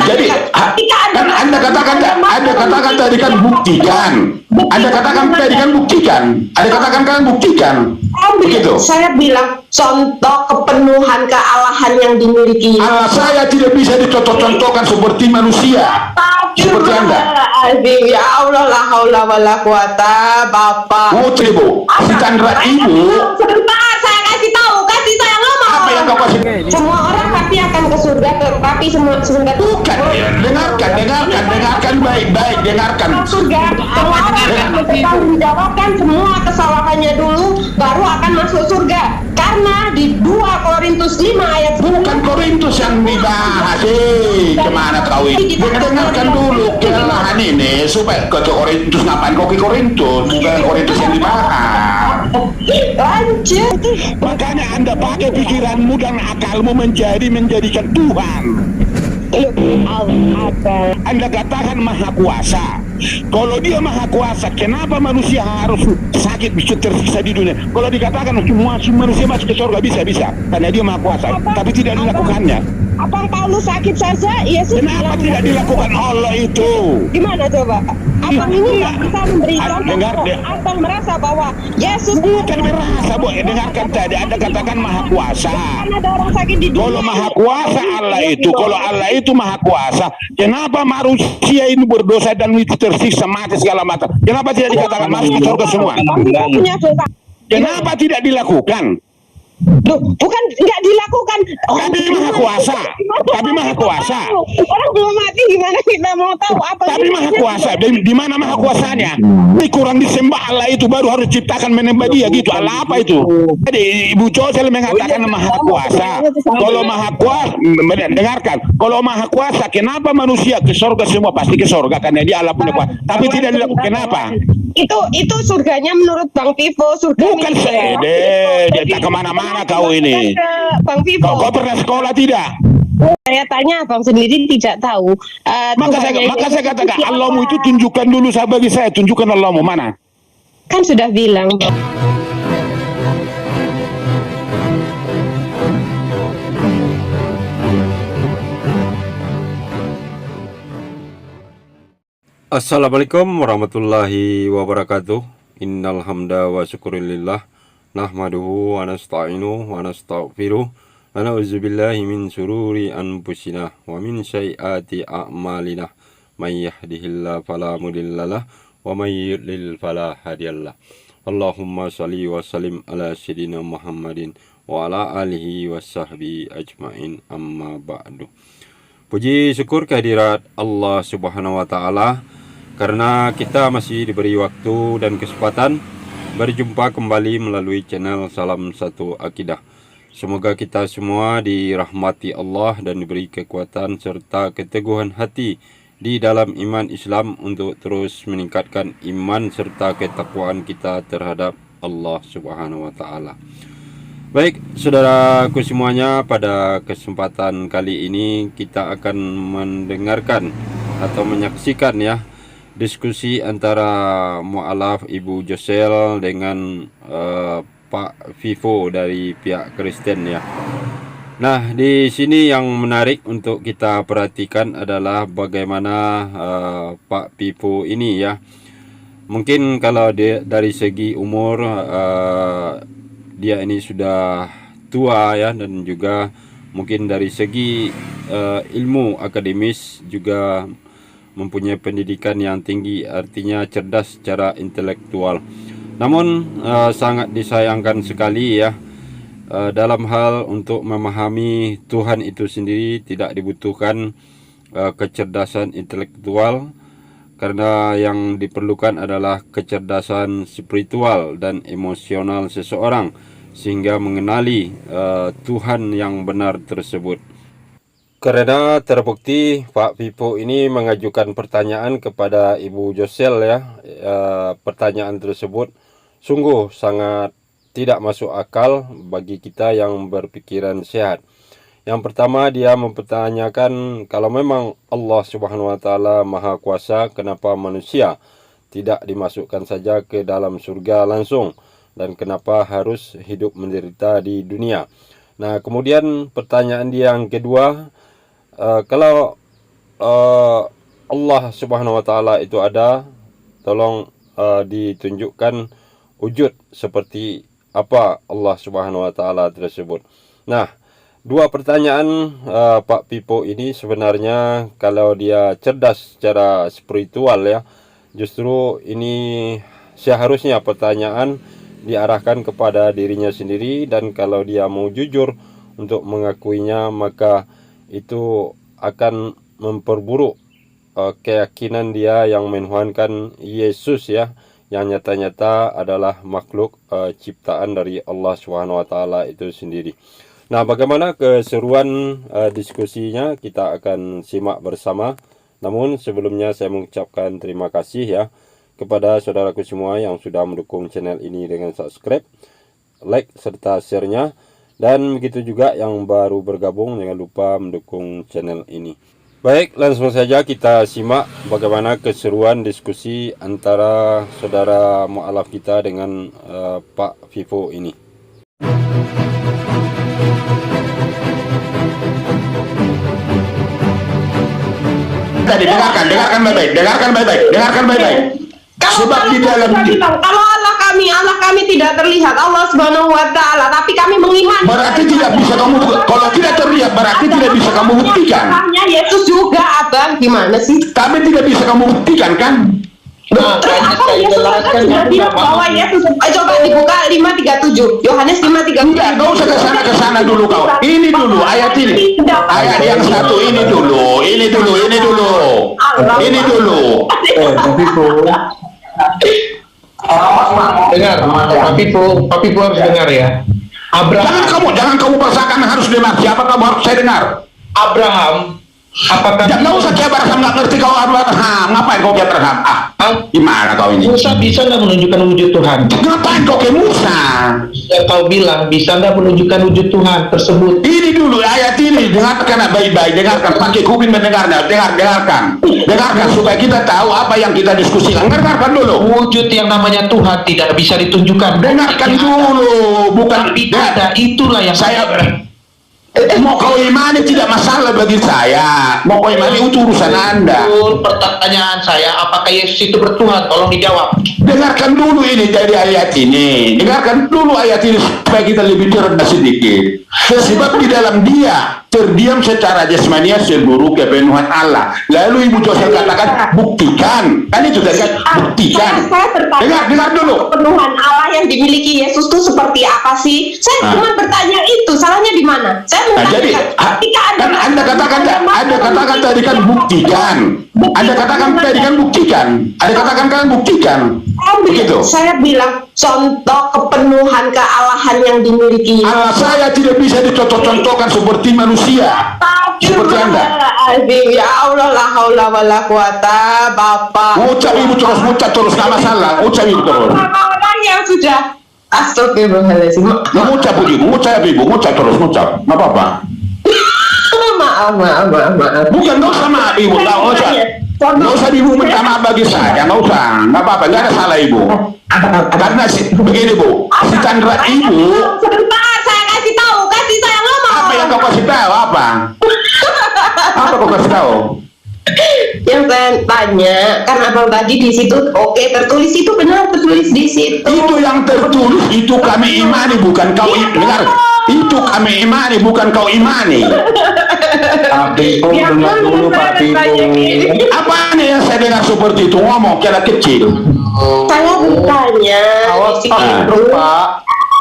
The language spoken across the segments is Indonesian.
jadi kan Anda katakan tadi kan buktikan. Anda katakan tadi kan buktikan. Anda katakan kan buktikan. Begitu. Saya bilang contoh kepenuhan kealahan yang dimiliki. Allah saya tidak bisa dicontoh-contohkan seperti manusia. Seperti Anda. Ya Allah, la haula wala quwata, Bapak. Putri Bu, si Chandra Ibu. Sebentar, saya kasih tahu, kasih saya ngomong. Apa yang kau kasih? Semua orang pasti akan ke surga, tapi semua surga Bukan, ya, dengarkan baik-baik, dengarkan. surga, semua orang akan bertanggung jawabkan semua kesalahannya dulu, baru akan masuk surga. Karena di 2 Korintus 5 ayat 10. Bukan Korintus yang dibahas, kemana kau ini? Dengarkan dulu kesalahan ini supaya ke Korintus, ngapain kau ke Korintus? Bukan Korintus yang dibahas. Lanjut. Makanya Anda pakai pikiranmu dan akalmu menjadikan Tuhan. Anda katakan maha kuasa. Kalau dia maha kuasa, kenapa manusia harus sakit, bisa tersiksa di dunia? Kalau dikatakan semua manusia masuk ke surga, bisa, karena dia maha kuasa, tapi tidak dilakukannya. Abang Paulus sakit saja, Yesus Kenapa tidak dilakukan Allah itu? gimana coba? Abang ini nggak bisa memberi contoh. Abang merasa bahwa Yesus Bukan merasa, Bu. Dengarkan tadi, Anda katakan maha kuasa. kan ada orang sakit di dunia. Kalau maha kuasa Allah itu, kalau Allah itu maha kuasa, kenapa manusia ini berdosa dan itu tersiksa mati segala macam? Kenapa tidak dikatakan masuk ke surga semua? Abang tidak punya dosa. Kenapa tidak dilakukan? Loh, bukan nggak dilakukan. Tapi maha kuasa, tapi maha kuasa. Orang belum mati gimana kita mau tahu apa? Tapi maha kuasa, di mana maha kuasanya? Ini kurang disembah Allah itu, baru harus ciptakan menyembah dia gitu. Allah apa itu? Jadi Ibu Cosel mengatakan maha kuasa. Kalau maha kuasa, dengarkan. Kalau maha kuasa, kenapa manusia ke surga semua? Pasti ke surga karena dia Allah punya kuasa. Tapi tidak dilakukan. Kenapa? Itu surganya menurut Bang Vivo, surga Bukan dia tak kemana-mana kau ini. Bang Vivo. Kau pernah sekolah tidak? Saya tanya, Abang sendiri tidak tahu. Maka saya katakan Allahmu itu tunjukkan dulu bagi saya, tunjukkan Allahmu mana? Kan sudah bilang. Assalamualaikum warahmatullahi wabarakatuh. Innal hamda wa syukurillah nahmaduhu wa nasta'inuhu wa nastaghfiruh wa na'udzubillahi min syururi anfusina wa min sayyiati a'malina may yahdihillahu fala mudhillalah wa may yudlil fala hadiyalah. Allahumma shalli wa sallim ala sayyidina Muhammadin wa ala alihi wa sahbihi ajmain, amma ba'du. Puji syukur kehadirat Allah Subhanahu wa taala karena kita masih diberi waktu dan kesempatan berjumpa kembali melalui channel Salam Satu Akidah. Semoga kita semua dirahmati Allah dan diberi kekuatan serta keteguhan hati di dalam iman Islam untuk terus meningkatkan iman serta ketakwaan kita terhadap Allah Subhanahu wa taala. Baik, saudaraku semuanya, pada kesempatan kali ini kita akan mendengarkan atau menyaksikan diskusi antara mualaf Ibu Josel dengan Pak Vivo dari pihak Kristen ya. Nah, di sini yang menarik untuk kita perhatikan adalah bagaimana Pak Vivo ini ya. Mungkin kalau dari segi umur dia ini sudah tua ya, dan juga mungkin dari segi ilmu akademis juga mempunyai pendidikan yang tinggi, artinya cerdas secara intelektual. Namun sangat disayangkan sekali ya, dalam hal untuk memahami Tuhan itu sendiri tidak dibutuhkan kecerdasan intelektual, karena yang diperlukan adalah kecerdasan spiritual dan emosional seseorang sehingga mengenali Tuhan yang benar tersebut. Karena terbukti Pak Vivo ini mengajukan pertanyaan kepada Ibu Josel ya, pertanyaan tersebut sungguh sangat tidak masuk akal bagi kita yang berpikiran sehat. Yang pertama, dia mempertanyakan kalau memang Allah Subhanahu wa taala Maha Kuasa, kenapa manusia tidak dimasukkan saja ke dalam surga langsung, dan kenapa harus hidup menderita di dunia. Nah, kemudian pertanyaan dia yang kedua, kalau Allah Subhanahu wa taala itu ada, tolong ditunjukkan wujud seperti apa Allah Subhanahu wa taala tersebut. Nah, dua pertanyaan Pak Pipo ini sebenarnya kalau dia cerdas secara spiritual ya, justru ini seharusnya pertanyaan diarahkan kepada dirinya sendiri, dan kalau dia mau jujur untuk mengakuinya, maka itu akan memperburuk keyakinan dia yang menuhankan Yesus ya, yang nyata-nyata adalah makhluk ciptaan dari Allah Subhanahu wa taala itu sendiri. Nah, bagaimana keseruan diskusinya kita akan simak bersama. Namun sebelumnya saya mengucapkan terima kasih ya kepada saudaraku semua yang sudah mendukung channel ini dengan subscribe, like, serta share-nya. Dan begitu juga yang baru bergabung, jangan lupa mendukung channel ini. Baik, langsung saja kita simak bagaimana keseruan diskusi antara saudara mu'alaf kita dengan Pak Vivo ini. Tadi dengarkan baik-baik. Sebab di dalam kalau Allah kami tidak terlihat, Allah Subhanahu wa taala, tapi kami mengimani. Berarti tidak bisa kamu, kalau tidak terlihat berarti tidak bisa kamu buktikan. Allahnya Yesus juga, Abang. Gimana sih? Tapi tidak bisa kamu buktikan kan? Nah, apa Yesus kan sudah bilang bahwa Yesus, coba dibuka 5:37, Yohanes 5:37. Enggak usah ke sana dulu kau. Ini dulu ayat ini. Ayat yang satu ini dulu. Dengar, Pak Pipo harus dengar ya. Jangan kamu paksakan harus dengar. Siapa kamu harus saya dengar? Abraham, apakah Jangan usah kayak Abraham, nggak ngerti kau Abraham. Ngapain kau kayak Abraham? Gimana kau ini? Musa bisa nggak menunjukkan wujud Tuhan? Ngapain kau kayak Musa? Ya, kau bilang bisa nggak menunjukkan wujud Tuhan tersebut? Ini dulu ayat ini, dengarkan baik-baik, dengarkan, pakai kuping mendengarnya, dengarkan supaya kita tahu apa yang kita diskusikan. Dengarkan dulu. Wujud yang namanya Tuhan tidak bisa ditunjukkan. Dengarkan dulu, bukan ada, itulah yang saya mau kau imani tidak masalah bagi saya. Mau kau imani itu urusan Anda. Pertanyaan saya, apakah Yesus itu bertuhan? Tolong dijawab. Dengarkan dulu ini dari ayat ini. Dengarkan dulu ayat ini supaya kita lebih cerdas sedikit. Sebab di dalam dia terdiam secara jasmania seluruh kepenuhan Allah. Lalu Ibu Josel katakan buktikan. Kan itu tadi kan buktikan. Dengar dulu. Kepenuhan Allah yang dimiliki Yesus itu seperti apa sih? Saya cuma bertanya itu. Salahnya di mana? Jadi kan Anda katakan tadi kan buktikan. Anda katakan tadi kan buktikan. Anda katakan kan buktikan. Begitu. Saya bilang contoh kepenuhan kealahan yang dimiliki. Allah saya tidak bisa dicontoh-contohkan seperti manusia. Seperti Anda. Ya Allah, la haula wala quwata, Bapak. Ucap Ibu terus, nggak masalah. Ucap Ibu terus. Orang yang sudah astagfirullahaladzim. Mengucap Ibu, ngucap terus, ngucap. Nggak apa-apa. Maaf. Bukan, nggak usah maaf Ibu, nggak usah Ibu minta maaf bagi saya, nggak usah, nggak apa-apa, nggak ada salah Ibu. Karena begini Bu, si Chandra Ibu. Sebentar, saya kasih tahu, saya ngomong. Apa yang kau kasih tahu? Apa kau kasih tahu? Yang saya tanya, kan abang tadi di situ, oke, tertulis itu benar, tertulis di situ. Itu yang tertulis, itu kami imani, bukan kau dengar. Itu kami imani, bukan kau imani. Pak Pipo, dengar dulu Pak Pipo. Apa nih yang saya dengar seperti itu ngomong kira kecil? Saya bertanya,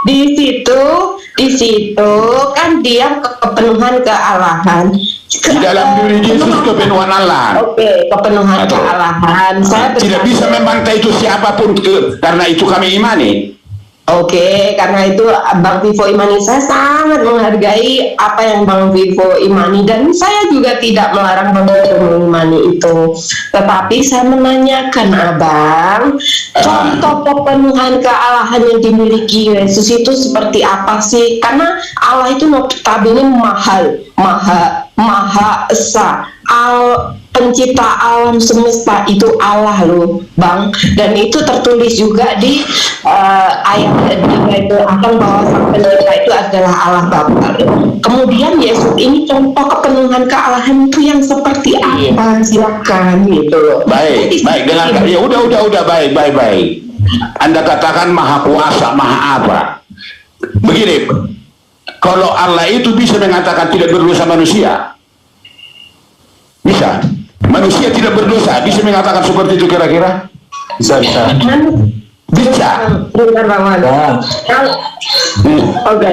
di situ kan dia kepenuhan kealahan. Di dalam diri Yesus kepenuhan Allah. Oke, kepenuhan kealahan. Saya tidak bisa membantai itu siapapun karena itu kami imani. Oke, karena itu Bang Vivo imani. Saya sangat menghargai apa yang Bang Vivo imani, dan saya juga tidak melarang Bang Vivo mengimani itu. Tetapi saya menanyakan Abang, contoh kepenuhan kealahan yang dimiliki Yesus itu seperti apa sih? Karena Allah itu notabene maha Maha Esa. Pencipta alam semesta itu Allah loh, Bang. Dan itu tertulis juga di ayat di Bible akan bahwa sang pencipta itu adalah Allah Bapa. Kemudian Yesus ini contoh kepenuhan kealahan itu yang seperti apa? Silakan gitu loh. Baik, dengarkan. Ya udah, baik. Anda katakan maha kuasa, maha apa? Begini, kalau Allah itu bisa mengatakan tidak berdosa manusia, bisa. Manusia tidak berdosa, bisa mengatakan seperti itu kira-kira? Bisa. Dengar Bang Wan. Oke.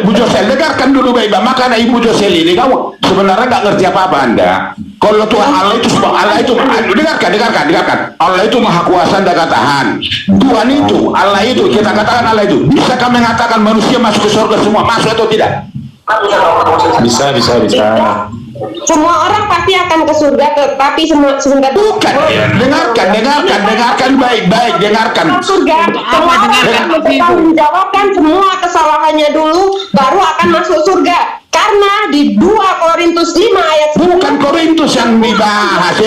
Bu Josel, dengarkan dulu baik. Makanya Ibu Josel ini kamu sebenarnya nggak ngerti apa-apa Anda. Kalau Tuhan Allah itu dengarkan. Allah itu maha kuasa, Anda katakan. Tuhan itu, Allah itu, kita katakan Allah itu. Bisakah mengatakan manusia masuk ke surga semua? Masuk atau tidak? Bisa. Semua orang pasti akan ke surga, tetapi sebentar. Bukan, dengarkan baik, dengarkan. Surga, semua orang akan menjawabkan semua kesalahannya dulu, baru akan masuk surga. Karena di 2 Korintus 5 ayat 9. Bukan Korintus yang dibahas,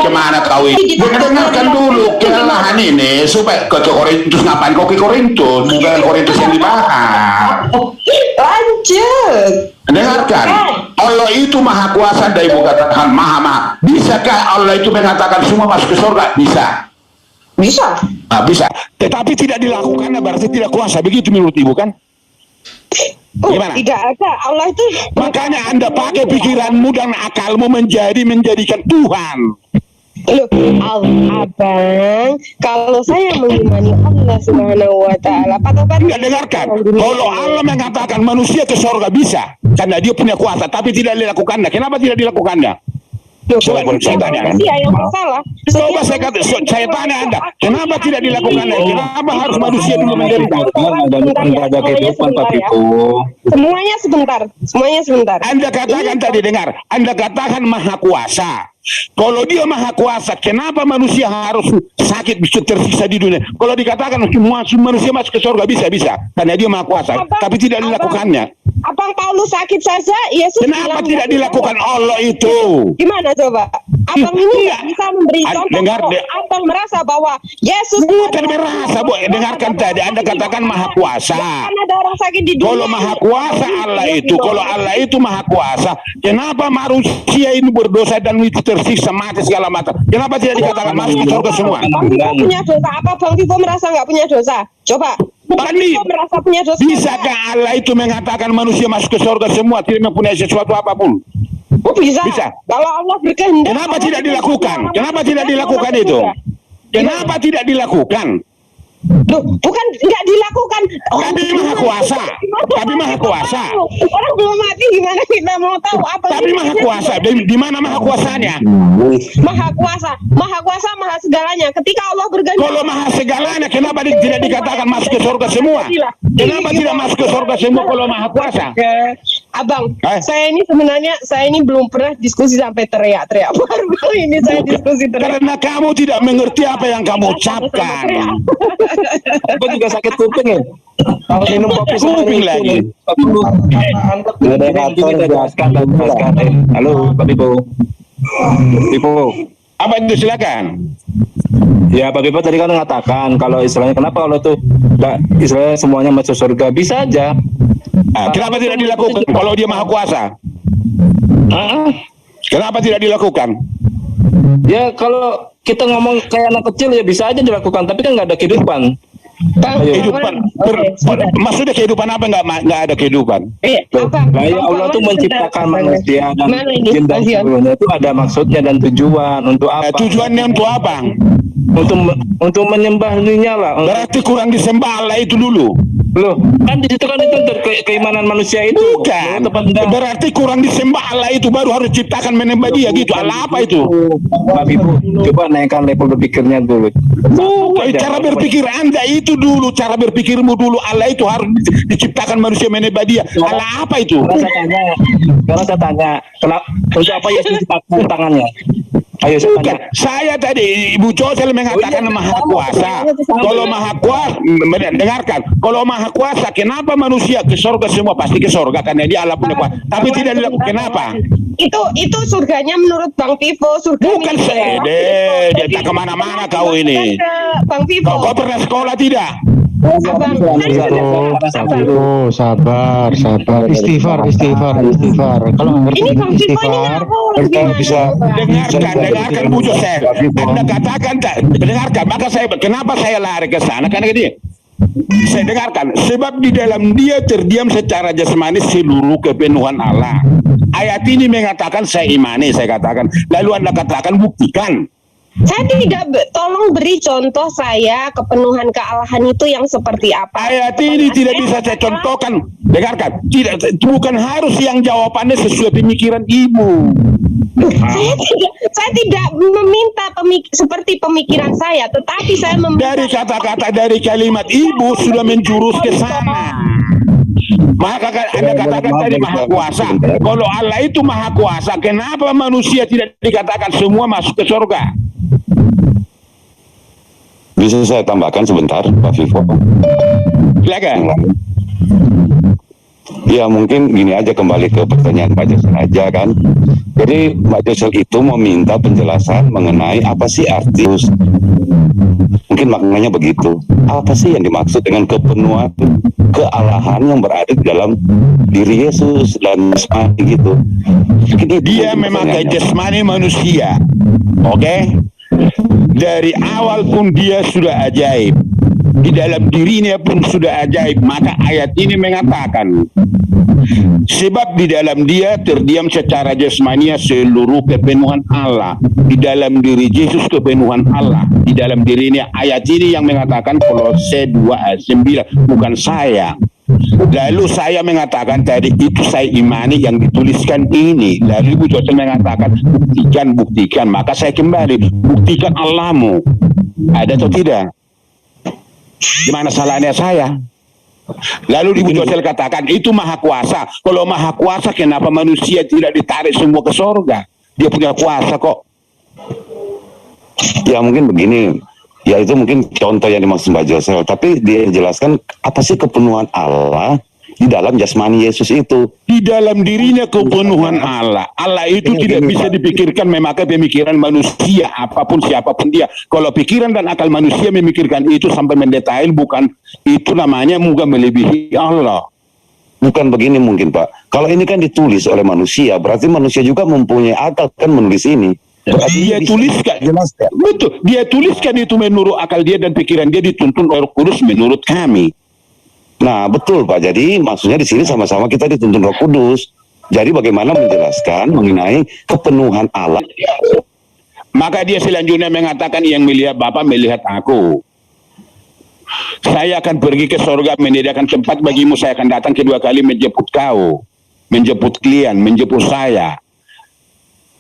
kemana kau ini? Dengarkan dulu kesalahan ini supaya ke Korintus. Ngapain kau ke Korintus? Bukan Korintus yang dibahas. Lanjut. Dengarkan, Allah itu maha kuasa, dan Ibu katakan maha. Bisakah Allah itu mengatakan semua masuk ke surga? Bisa. Bisa. Tetapi tidak dilakukan, berarti tidak kuasa. Begitu menurut Ibu kan? Gimana? Tidak ada. Allah itu. Makanya Anda pakai pikiranmu dan akalmu menjadikan Tuhan. Loh, Abang, kalau saya mengimani Allah Subhanahu wa taala, enggak dengarkan. Kalau Allah mengatakan manusia ke surga bisa, karena dia punya kuasa, tapi tidak dilakukannya. Kenapa tidak dilakukannya? Coba saya tanya. Yang masalah. Coba saya tanya Anda, kenapa tidak dilakukannya? Kenapa harus manusia dulu menderita? Ada kehidupan Pak Pipo. Semuanya sebentar. Anda katakan tadi, dengar. Anda katakan maha kuasa. Kalau dia maha kuasa, kenapa manusia harus sakit, tersiksa di dunia? Kalau dikatakan manusia masuk ke surga bisa, karena dia maha kuasa, tapi tidak dilakukannya. Abang Paulus sakit saja, Yesus. Kenapa tidak dilakukan Allah itu? Gimana coba? Abang ini nggak bisa memberi contoh. Abang merasa bahwa Yesus bukan merasa, Bu. Dengarkan tadi, Anda katakan maha kuasa. Kan ada orang sakit di dunia. Kalau maha kuasa Allah itu, kalau Allah itu maha kuasa, kenapa manusia ini berdosa dan itu tersiksa, mati segala macam? Kenapa tidak dikatakan masuk ke surga semua? Bang Vivo punya dosa apa? Bang Vivo merasa nggak punya dosa? Coba. Bang Vivo merasa punya dosa. Bisakah Allah itu mengatakan manusia masuk ke surga semua, tidak mempunyai sesuatu apapun? Oh, bisa. Kalau Allah berkehendak. Kenapa tidak dilakukan? Kenapa tidak dilakukan itu? Kenapa tidak dilakukan? Loh, bukan nggak dilakukan. Tapi maha kuasa. Orang belum mati, gimana kita mau tahu apa? Tapi maha kuasa. Di mana maha kuasanya? Maha kuasa, maha segalanya. Ketika Allah berkehendak. Kalau maha segalanya, kenapa tidak dikatakan masuk ke surga semua? Kenapa tidak masuk ke surga semua kalau maha kuasa? Abang, saya ini belum pernah diskusi sampai teriak-teriak. Baru kali ini saya diskusi teriak. Karena kamu tidak mengerti apa yang kamu ucapkan. Aku juga sakit kuping ya. Kalau minum kopi kuping lagi. Halo, Pak Pipo. Apa itu, silakan. Ya, Pak Pipo tadi kan mengatakan kalau istilahnya kenapa kalau tuh istilahnya semuanya masuk surga, bisa aja. Kenapa tidak dilakukan kalau dia maha kuasa? Kenapa tidak dilakukan? Ya kalau kita ngomong kayak anak kecil ya bisa aja dilakukan, tapi kan nggak ada kehidupan. Kehidupan, maksudnya kehidupan apa? Nggak ada kehidupan. Ya Allah tuh menciptakan manusia dan jin dan sebagainya itu ada maksudnya dan tujuan untuk apa? Tujuannya untuk apa? Untuk menyembahnya lah. Berarti kurang disembah Allah itu dulu. Loh, kan di situ kan itu keimanan manusia itu. Bukan. Berarti kurang disembah Allah itu, baru harus ciptakan menyembah dia gitu. Allah apa itu? Pak Ibu, coba naikkan level berpikirnya dulu. Cara berpikir Anda itu dulu, cara berpikirmu dulu. Allah itu harus diciptakan manusia menyembah dia. Allah apa itu? Kalau saya tanya, kenapa untuk apa Yesus dipaksa tangannya? Ayo saya Bukan, tanya. saya tadi Ibu Cosel mengatakan maha kuasa. Kalau maha kuasa, dengarkan. Kalau maha kuasa, kenapa manusia ke surga semua? Pasti ke surga karena dia Allah punya kuasa. Tapi tidak kenapa? Itu surganya menurut Bang Vivo, surga Bukan milik saya Bang deh, Vivo. dia Jadi, tak kemana-mana kenapa kau ini. ke Bang Vivo? Kau pernah sekolah tidak? Abang, Sabar. Istighfar. Kalau nggak ngerti ini Bang Vivo ini istighfar, ngawur gimana? bisa Dengarkan Bu Josel. Anda katakan tak, dengarkan. Maka kenapa saya lari ke sana? Karena gini, saya dengarkan. Sebab di dalam dia terdiam secara jasmani seluruh kepenuhan Allah. Ayat ini mengatakan saya imani, saya katakan. Lalu Anda katakan buktikan. Saya tidak, tolong beri contoh saya kepenuhan kealahan itu yang seperti apa. Ayat ini tidak bisa saya contohkan. Dengarkan, bukan harus yang jawabannya sesuai pemikiran ibu. Saya tidak meminta seperti pemikiran saya, tetapi saya meminta Dari kata-kata dari kalimat ibu sudah menjurus ke sana. Maka Anda katakan tadi maha kuasa. Kalau Allah itu maha kuasa, kenapa manusia tidak dikatakan semua masuk ke surga? Bisa saya tambahkan sebentar, Pak Vivo? Silakan. Ya mungkin gini aja, kembali ke pertanyaan Pak Josel aja kan. Jadi Pak Josel itu meminta penjelasan mengenai apa sih arti, mungkin maknanya begitu. Apa sih yang dimaksud dengan kepenuhan kealahan yang berada di dalam diri Yesus dan jasmani gitu. Mungkin itu Dia memakai pertanyaannya. jasmani manusia. Oke? Dari awal pun dia sudah ajaib. Di dalam dirinya pun sudah ajaib. Maka ayat ini mengatakan, sebab di dalam dia terdiam secara jasmania seluruh kepenuhan Allah. Di dalam diri Yesus kepenuhan Allah. Di dalam dirinya, ayat ini yang mengatakan Kolose 2 ayat 9, bukan saya. Lalu saya mengatakan tadi itu saya imani yang dituliskan ini. Lalu Ibu Josel mengatakan buktikan. Maka saya kembali, buktikan Allahmu. Ada atau tidak? Gimana salahnya saya? Lalu Ibu Josel katakan itu maha kuasa. Kalau maha kuasa, kenapa manusia tidak ditarik semua ke surga? Dia punya kuasa kok. Ya mungkin begini. Ya itu mungkin contoh yang dimaksud Mbak Josel. Tapi dia jelaskan apa sih kepenuhan Allah di dalam jasmani Yesus itu. Di dalam dirinya kepenuhan Allah. Allah itu tidak bisa dipikirkan memakai pemikiran manusia, apapun siapapun dia. Kalau pikiran dan akal manusia memikirkan itu sampai mendetail, bukan itu namanya moga melebihi Allah. Bukan begini mungkin Pak. Kalau ini kan ditulis oleh manusia, berarti manusia juga mempunyai akal kan menulis ini. Berarti Dia bisa tuliskan, jelaskan. betul. Dia tuliskan itu menurut akal dia dan pikiran dia, dituntun oleh Roh Kudus menurut kami. Nah betul Pak. Jadi maksudnya di sini sama-sama kita dituntun Roh Kudus. Jadi bagaimana menjelaskan mengenai kepenuhan Allah. Maka dia selanjutnya mengatakan yang melihat Bapa melihat aku. Saya akan pergi ke surga menyediakan tempat bagimu. Saya akan datang kedua kali menjemput kau, menjemput kalian, menjemput saya.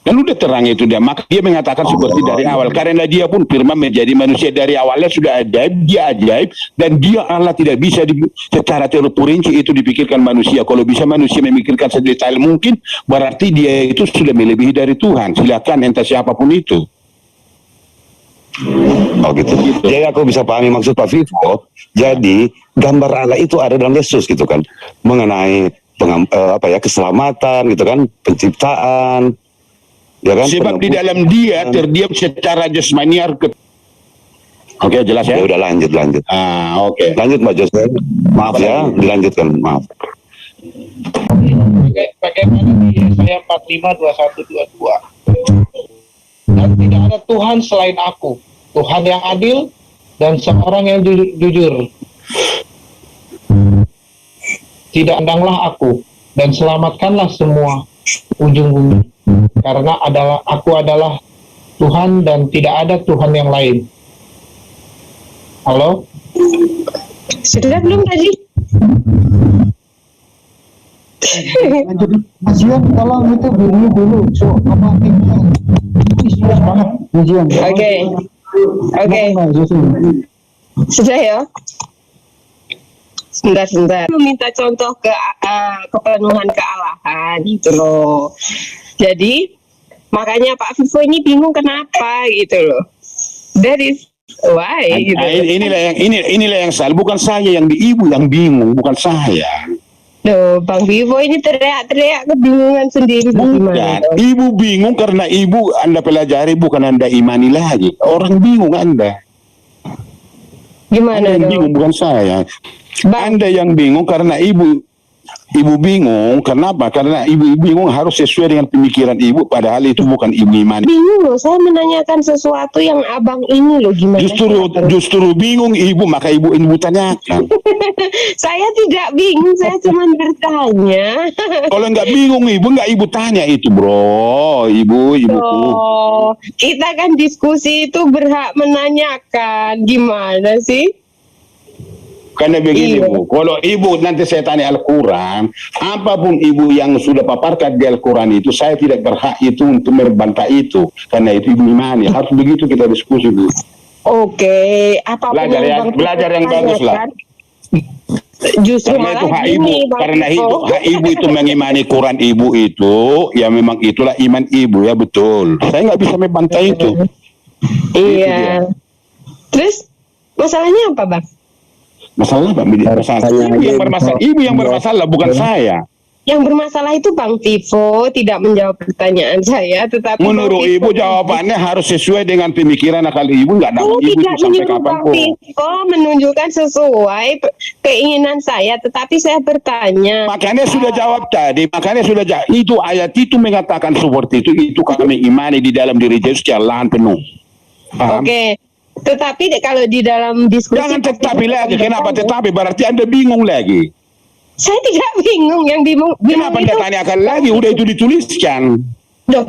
Dan udah terang itu dia. Maka dia mengatakan seperti dari awal. Karena dia pun firman menjadi manusia dari awalnya sudah ajaib. Dia ajaib. Dan dia Allah tidak bisa secara terperinci itu dipikirkan manusia. Kalau bisa manusia memikirkan sedetail mungkin, berarti dia itu sudah melebihi dari Tuhan. Silakan entah siapapun itu. Oh gitu. Jadi aku bisa pahami maksud Pak Vivo. Jadi gambar Allah itu ada dalam Yesus gitu kan. Mengenai keselamatan gitu kan, penciptaan. Ya kan? Sebab di dalam dia terdiam secara jasmaniar. Oke, jelas ya? Ya udah lanjut. Oke. Lanjut Mbak Josel. Maaf ya, dilanjutkan. Maaf. Bagaimana di Yesaya 45:21-22. Dan tidak ada Tuhan selain aku, Tuhan yang adil dan seorang yang jujur. Tidak andanglah aku dan selamatkanlah semua ujung bumi, karena aku adalah Tuhan dan tidak ada Tuhan yang lain. Halo? Sudah belum tadi? Ujian tolong itu bunyi dulu. So apa ujian? Oke. Sudah ya? Sebentar. Meminta contoh kepenuhan kealahan gitu loh. Jadi Makanya Pak Vivo ini bingung kenapa gitu loh. That is why gitu. Inilah yang salah, bukan saya yang di ibu yang bingung, bukan saya. Loh, Bang Vivo ini teriak-teriak kebingungan sendiri gimana? Bukan, ibu bingung karena ibu Anda pelajari, bukan Anda imani lagi. Orang bingung Anda. Gimana Anda yang dong? bingung, bukan saya. Bang, Anda yang bingung karena ibu bingung. Kenapa? Karena ibu bingung harus sesuai dengan pemikiran ibu, padahal itu bukan ibu imani. bingung loh, saya menanyakan sesuatu yang abang ini loh gimana? Justru bingung ibu, maka ibu tanyakan. Saya tidak bingung, saya cuma bertanya. Kalau nggak bingung ibu, nggak ibu tanya itu, bro. Ibuku. Oh, kita kan diskusi itu berhak menanyakan, gimana sih? Karena begini Iya. Bu, kalau ibu nanti saya tanya Al-Quran, apapun ibu yang sudah paparkan di Al-Quran itu, saya tidak berhak itu untuk membantah itu. Karena itu ibu imani, harus begitu kita diskusi Bu. Oke, apapun Belajar yang bagus lah. Justru Karena itu malah hak gini, ibu, Bang karena Vivo. itu hak ibu itu mengimani Quran ibu itu, ya memang itulah iman ibu ya betul. Saya nggak bisa membantah itu. Iya. Terus masalahnya apa, Bang? Masalah ibu yang bermasalah, bukan saya. Yang bermasalah itu Bang Vivo tidak menjawab pertanyaan saya, tetapi Menurut Bang ibu jawabannya harus sesuai dengan pemikiran akal ibu, nggak dapat ibu tidak itu sampai menyuruh Bang kapanpun. Vivo menunjukkan sesuai keinginan saya, tetapi saya bertanya. Makanya sudah jawab tadi, itu ayat itu mengatakan seperti itu kami imani di dalam diri Yesus jalan penuh. Paham? Oke. Tetapi kalau di dalam diskusi Jangan tetapi lagi, kenapa tetapi? Berarti Anda bingung lagi. Saya tidak bingung, yang bingung Kenapa Anda itu. tanyakan lagi? Udah itu dituliskan. Loh,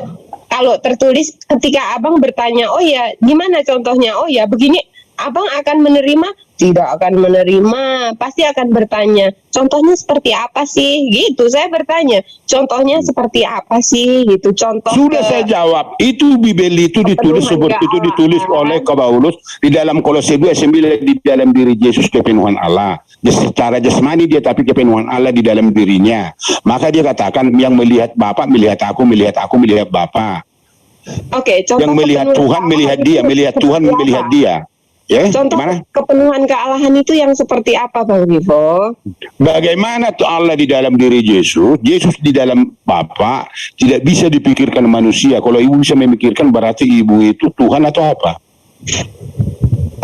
kalau tertulis ketika abang bertanya, oh ya gimana contohnya, oh ya begini, abang akan menerima? Tidak akan menerima, pasti akan bertanya, contohnya seperti apa sih? Gitu, saya bertanya, contohnya seperti apa sih? Gitu, contoh. Sudah saya jawab, itu Bibel itu ditulis seperti itu, ditulis oleh Paulus di dalam Kolose 2:9, di dalam diri Yesus kepenuhan Allah. Secara jasmani dia, tapi kepenuhan Allah di dalam dirinya. Maka dia katakan, yang melihat Bapa melihat aku, melihat aku melihat Bapa. Oke, contoh Yang melihat kepenuhan Tuhan melihat dia, melihat Tuhan seperti melihat apa? dia. Ya, Contoh gimana? kepenuhan kealahan itu yang seperti apa, Bang Vivo? Bagaimana tuh Allah di dalam diri Yesus, Yesus di dalam Bapa, tidak bisa dipikirkan manusia. Kalau ibu bisa memikirkan, berarti ibu itu Tuhan atau apa?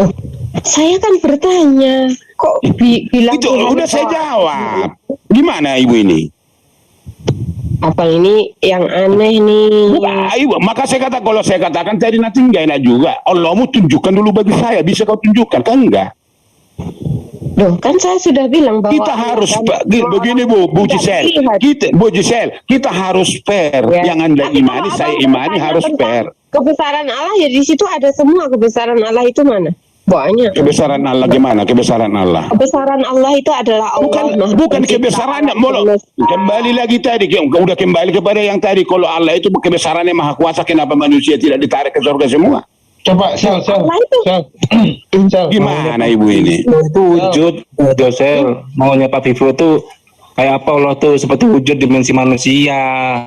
Oh, saya kan bertanya, kok bilang Itu Tuhan udah saya kok? jawab. Gimana ibu ini? Apa ini yang aneh nih? Bukan, ibu, maka saya kata, kalau saya katakan tadi nanti enggak enak juga. Allahmu tunjukkan dulu bagi saya, bisa kau tunjukkan kan enggak? Loh, kan saya sudah bilang bahwa Kita harus kan begini Bu Gisel, kita harus fair. Ya. Yang Anda Tapi imani, kalau saya abang imani bertanya harus tentang fair. Kebesaran Allah ya di situ ada semua. Kebesaran Allah itu mana? Banyak. Kebesaran Allah gimana? Kebesaran Allah. Kebesaran Allah itu adalah Allah. Bukan kebesarannya, kembali lagi tadi, udah kembali kepada yang tadi. Kalau Allah itu kebesarannya maha kuasa, kenapa manusia tidak ditarik ke surga semua? Coba sel. Gimana ibu ini? Itu wujud Josel, maunya Pak Vivo tuh kayak apa Allah tuh seperti wujud dimensi manusia.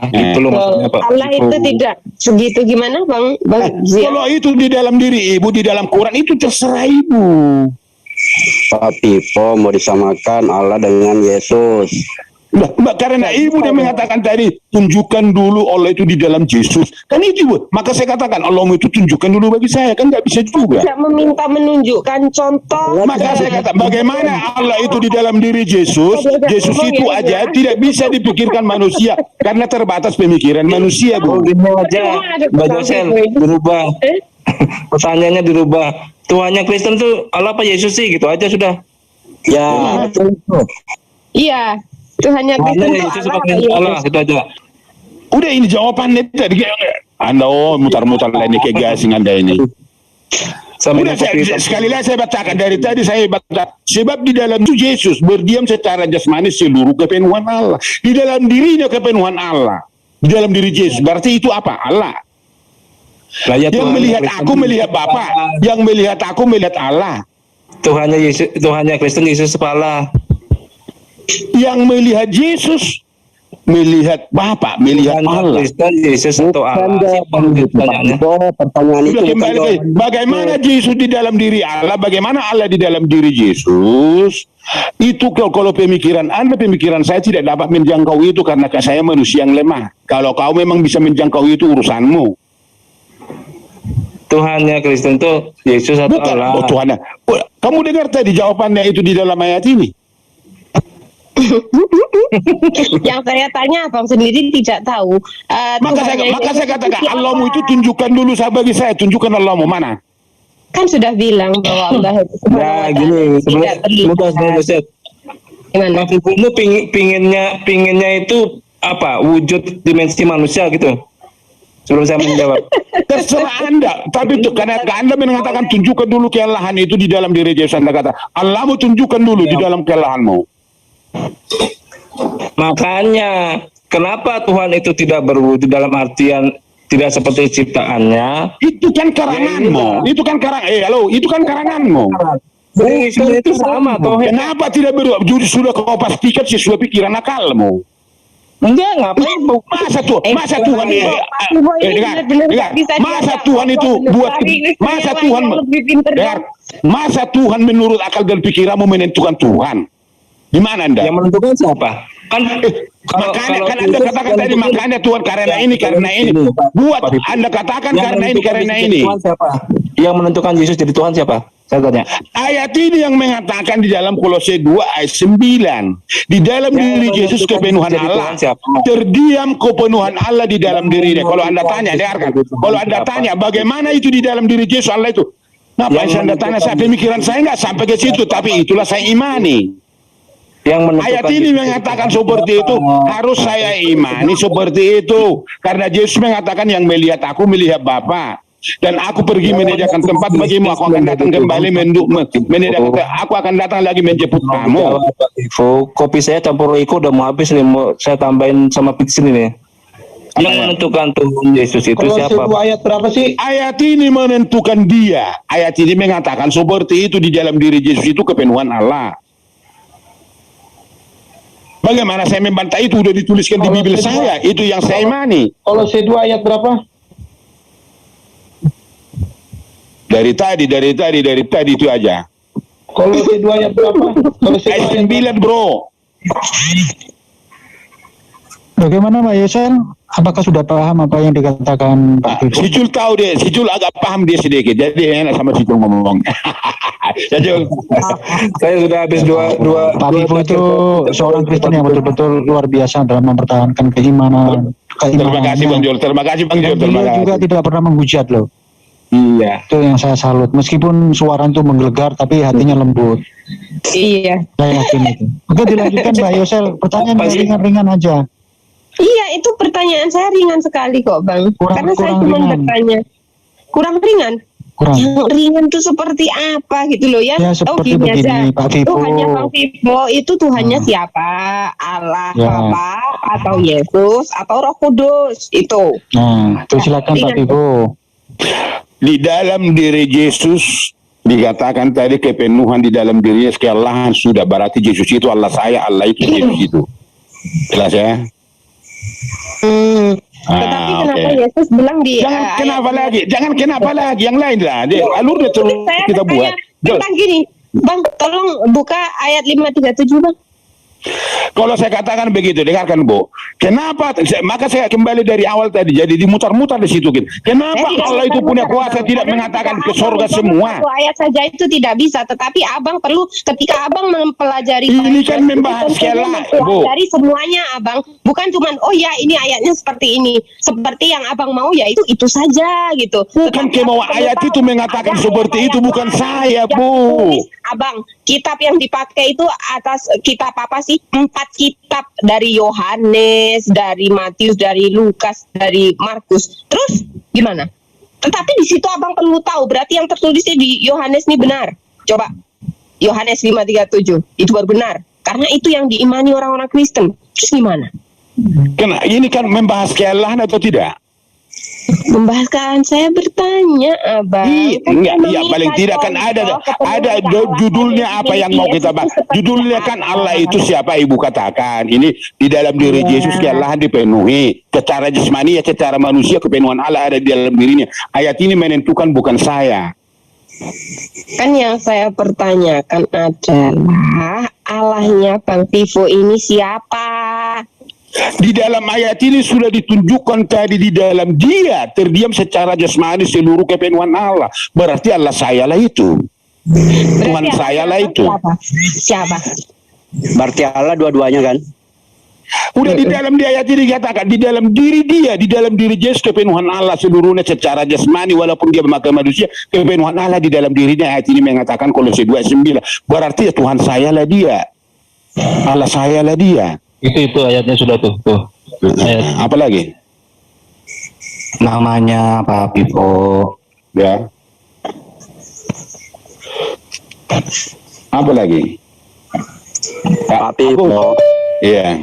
Itu loh maksudnya Pak Allah Vivo. itu tidak segitu, gimana Bang Zia? Kalau itu di dalam diri ibu, di dalam Quran itu terserah ibu. Pak Vivo mau disamakan Allah dengan Yesus. Mbak, karena ibu dia mengatakan tadi, tunjukkan dulu Allah itu di dalam Yesus. Kan itu Bu. Maka saya katakan, Allahmu itu tunjukkan dulu bagi saya. Kan nggak bisa juga. Tidak meminta menunjukkan contoh. Maka saya kata, bagaimana Allah itu di dalam diri Yesus? Yesus itu aja tidak bisa dipikirkan manusia karena terbatas pemikiran manusia, Bu. Gini aja, Mbak Josel dirubah. Pertanyaannya dirubah. Tuhannya Kristen tuh Allah apa Yesus sih? Gitu aja sudah. Ya, Iya, Tuhannya Kristen Tuhannya itu Yesus Allah. apa Kristen Allah? Gitu aja. Udah ini jawabannya tadi. Anda mutar-mutar lain kayak gasing Anda ini. Udah sekali lagi saya bacakan dari tadi, saya baca sebab di dalam itu Yesus berdiam secara jasmani seluruh kepenuhan Allah. Di dalam dirinya kepenuhan Allah. Di dalam diri Yesus. Berarti itu apa? Allah. Yang melihat aku melihat Bapa, yang melihat aku melihat Allah. Tuhannya Yesus, Tuhannya Kristen Yesus kepala. Yang melihat Yesus melihat Bapa, melihat Bukan Allah. Kristen, Yesus atau Allah. Bukan Siapa dong, gitu Pak pertanyaannya? Pipo, pertanyaan Sudah itu bukan kembali ke jawaban. bagaimana Yesus di dalam diri Allah, bagaimana Allah di dalam diri Yesus. Itu kalau pemikiran Anda, pemikiran saya tidak dapat menjangkau itu karena saya manusia yang lemah. Kalau kau memang bisa menjangkau itu urusanmu. Tuhannya Kristen itu Yesus atau Bukan, Allah? oh Tuhan. Kamu dengar tadi jawabannya itu di dalam ayat ini. Yang saya tanya abang sendiri tidak tahu. Maka saya katakan Allahmu itu tunjukkan dulu bagi saya, tunjukkan Allahmu mana. Kan sudah bilang bahwa Allah itu Subhanahu Nah wa gini, Ta'ala tidak sebenarnya terlihat. Ustaz. Gimana? Pak Pipo pinginnya itu apa? Wujud dimensi manusia gitu. Sebelum saya menjawab. Terserah Anda, tapi itu karena Anda mengatakan tunjukkan dulu kealahan itu di dalam diri Yesus. Anda kata Allahmu tunjukkan dulu di dalam kealahanmu. Makanya kenapa Tuhan itu tidak berwujud dalam artian tidak seperti ciptaannya? Itu kan karanganmu. Itu kan itu kan karanganmu. Yesus itu sama toh. Kenapa tidak berubah? Sudah kau pastikan sesuai pikiran akalmu. Enggak, ngapain? Masa Tuhan Dengar, masa Tuhan itu buat masa Tuhan menurut akal dan pikiranmu menentukan Tuhan. Gimana Anda? Yang menentukan siapa? Kan Makanya kan Anda katakan tadi makanya Tuhan karena ini. Buat Anda katakan karena ini. Siapa? Yang menentukan Yesus jadi Tuhan siapa? Saya tanya. Ayat ini yang mengatakan di dalam Kolose 2 ayat 9. Di dalam diri Yesus kepenuhan Allah. Terdiam kepenuhan Allah di dalam dirinya. Kalau Anda tanya, dengarkan. Kalau Anda tanya bagaimana itu di dalam diri Yesus Allah itu. Ngapain Anda tanya saya? Pemikiran saya nggak sampai ke situ. Tapi itulah saya imani. Ayat ini mengatakan seperti itu, harus saya imani seperti itu. Karena Yesus mengatakan yang melihat aku melihat Bapa. Dan aku pergi menyediakan tempat bagimu, aku akan datang kembali aku akan datang lagi menjemput kamu. Kopi saya campur Riko udah mau habis nih, mau saya tambahin sama pixel ini. Yang menentukan Tuhan Yesus itu Kolose siapa? 2 ayat berapa sih? Ayat ini menentukan dia. Ayat ini mengatakan seperti itu di dalam diri Yesus itu kepenuhan Allah. Bagaimana saya membantah itu udah dituliskan di Bibel saya, itu yang saya imani. Kolose 2 ayat berapa? Dari tadi itu aja. Kolose 2 ayat berapa? Kolose 2 Ayat ayat 9 bro. Bagaimana Pak Yosel? Apakah sudah paham apa yang dikatakan Pak Pipo? Si Jul tahu deh, si Jul agak paham dia sedikit, jadi enak sama si Jul ngomong. Jadi, Saya sudah habis dua Pak Pipo itu seorang Kristen yang betul-betul luar biasa dalam mempertahankan keimanan. terima kasih Bang Jul, terima kasih Bang Jul, Dan terima beliau juga kasih. tidak pernah menghujat loh. Iya. Itu yang saya salut. Meskipun suara itu menggelegar, tapi hatinya lembut. Iya. Saya yakin itu. Oke, dilanjutkan Mbak Yosel. Pertanyaan yang ringan-ringan aja. Iya, itu pertanyaan saya ringan sekali kok, Bang. Karena saya cuma ringan. bertanya. Kurang ringan? Kurang. Yang ringan itu seperti apa gitu loh ya? Ya, seperti gini begini, aja. Pak Pipo. Tuhannya Bang Pipo itu Tuhannya siapa? Allah, Ya. Bapa, atau Yesus, atau Roh Kudus? Itu. Nah, itu silakan Pak Pipo. Di dalam diri Yesus dikatakan tadi kepenuhan di dalam dirinya kealahan sudah, berarti Yesus itu Allah saya, Allah itu Yesus itu. Jelas ya? Tetapi kenapa Yesus bilang di Jangan kenapa lagi yang lain lah. Alurnya terus kita buat. Tentang gini, Bang, tolong buka ayat 537, Bang. Kalau saya katakan begitu, dengarkan Bu. Kenapa? Maka saya kembali dari awal tadi, jadi dimutar-mutar di situ. Kenapa Allah itu punya kuasa tidak mengatakan ke surga semua? Satu ayat saja itu tidak bisa, tetapi Abang perlu ketika Abang mempelajari. Ini kan membahas mempelajari semuanya, Abang. Bukan cuman oh ya ini ayatnya seperti ini, seperti yang Abang mau ya itu saja gitu. Bukan kemauan ayat itu mengatakan seperti itu, bukan saya Bu. Abang, kitab yang dipakai itu atas kitab apa sih? 4 kitab, dari Yohanes, dari Matius, dari Lukas, dari Markus. Terus gimana? Tetapi di situ Abang perlu tahu, berarti yang tertulis di Yohanes ini benar. Coba Yohanes 5:37 itu baru benar. Karena itu yang diimani orang-orang Kristen. Terus gimana? Ini kan membahas kealahan atau tidak? Membahaskan saya bertanya, Abang. Iya, Kan enggak, saya iya paling meminta tidak kan ada contoh kepenuhan Allah, judulnya ada apa yang dimiliki mau kita Yesus bahas. itu seperti Judulnya kan apa? Allah itu siapa, Ibu katakan. Ini di dalam diri Iya. Yesus Allah dipenuhi. Secara jasmani ya, secara manusia kepenuhan Allah ada di dalam dirinya. Ayat ini menentukan, bukan saya. Kan yang saya pertanyakan adalah Allahnya Bang Vivo ini siapa? Di dalam ayat ini sudah ditunjukkan tadi, di dalam dia terdiam secara jasmani seluruh kepenuhan Allah. Berarti Allah saya lah itu. Tuhan Berarti saya lah Allah itu. Siapa? Berarti Allah dua-duanya kan? Udah di dalam di ayat ini dikatakan, di dalam diri dia, di dalam diri Yesus kepenuhan Allah seluruhnya secara jasmani, walaupun dia memakai manusia, kepenuhan Allah di dalam dirinya. Ayat ini mengatakan Kolose 2:9. Berarti ya Tuhan saya lah dia. Allah saya lah dia. Itu ayatnya sudah tuh. Ayat. Apa lagi? Namanya Pak Vivo. Ya. Apa lagi? Pak Pipo, Iya.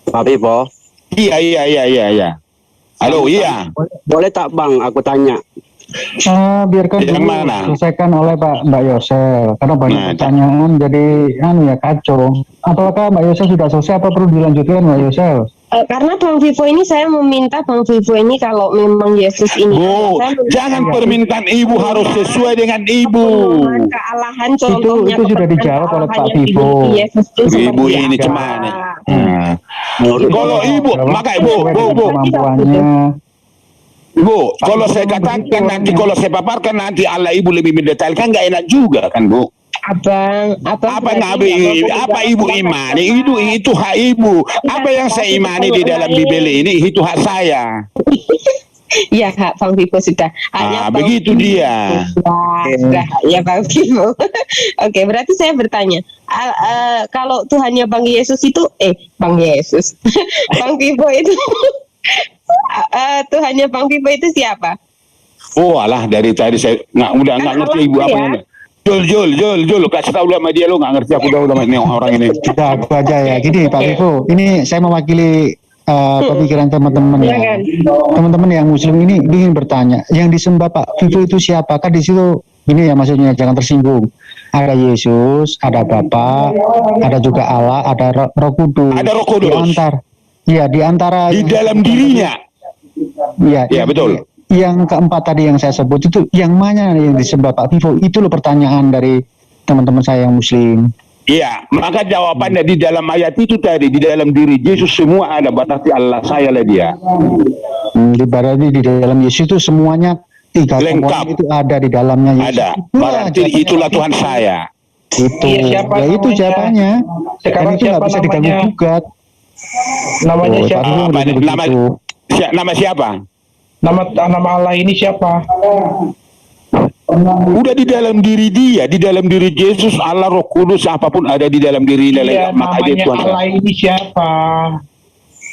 Pak Pipo, Iya. Halo, iya. boleh tak Bang aku tanya? Biarkan Yang dulu mana? selesaikan oleh Mbak Yosel karena banyak Nah, pertanyaan jadi kacau. Apakah Mbak Yosel sudah selesai apa perlu dilanjutkan Mbak Yosel? Karena Bang Vivo ini saya meminta Bang Vivo ini kalau memang Yesus ini Bu, saya meminta jangan permintaan ibu harus sesuai dengan ibu. pemenuhan kealahan, contohnya itu sudah kepenuhan dijawab oleh Pak kealahan yang Vivo. dimiliki Yesus itu Ibu seperti ini apa? cemana? Kalau ibu, makanya bu, kemampuannya. Bu, kalau saya katakan nanti, kalau saya paparkan nanti Allah ibu lebih mendetailkan, nggak enak juga kan bu? Abang Apa berarti apa ibu imani itu hak ibu. Apa yang saya imani di dalam Bibel ini itu hak saya. Ya Kak, Bang Vivo sudah. Hanya Bang begitu Vivo. dia. Sudah ya Bang Vivo. Oke, berarti saya bertanya, kalau Tuhannya Bang Yesus itu, Bang Yesus, Bang Vivo itu, Tuhannya Bang Vivo itu siapa? Oh alah, dari tadi saya udah nggak ngerti ibu apa ini. Jul, kasih tahu lu sama dia, lu nggak ngerti aku udah sama ini orang ini. Sudah aku aja ya. Gini Pak Vivo, ini saya mewakili pemikiran teman-teman ya. Teman-teman yang muslim ini ingin bertanya, yang disembah Pak Vivo itu siapa? Kan di situ ini ya maksudnya jangan tersinggung. Ada Yesus, ada Bapa, ada juga Allah, ada Roh Kudus. Ada Roh Kudus. Di antara Di dalam dirinya. Iya, betul. Yang keempat tadi yang saya sebut itu yang mana yang disembah Pak Vivo? Itu loh pertanyaan dari teman-teman saya yang muslim. Iya, maka jawabannya di dalam ayat itu tadi, di dalam diri Yesus semua ada, berarti Allah saya lah dia. Berarti di dalam Yesus itu semuanya tiga Lengkap. komponen itu ada di dalamnya Yesus. Ada, berarti itulah Tuhan saya. Itu, Iya, siapa ya itu namanya? jawabannya. Sekarang Dan itu nggak siapa bisa diganggu namanya? gugat. Namanya Oh, siapa? Pak Vivo begitu. Nama siapa? Nama Allah ini siapa? Udah di dalam diri dia, di dalam diri Yesus, Allah, Roh Kudus, apapun ada di dalam diri dia. Iya, Maka dia namanya Tuhan. Allah ini siapa?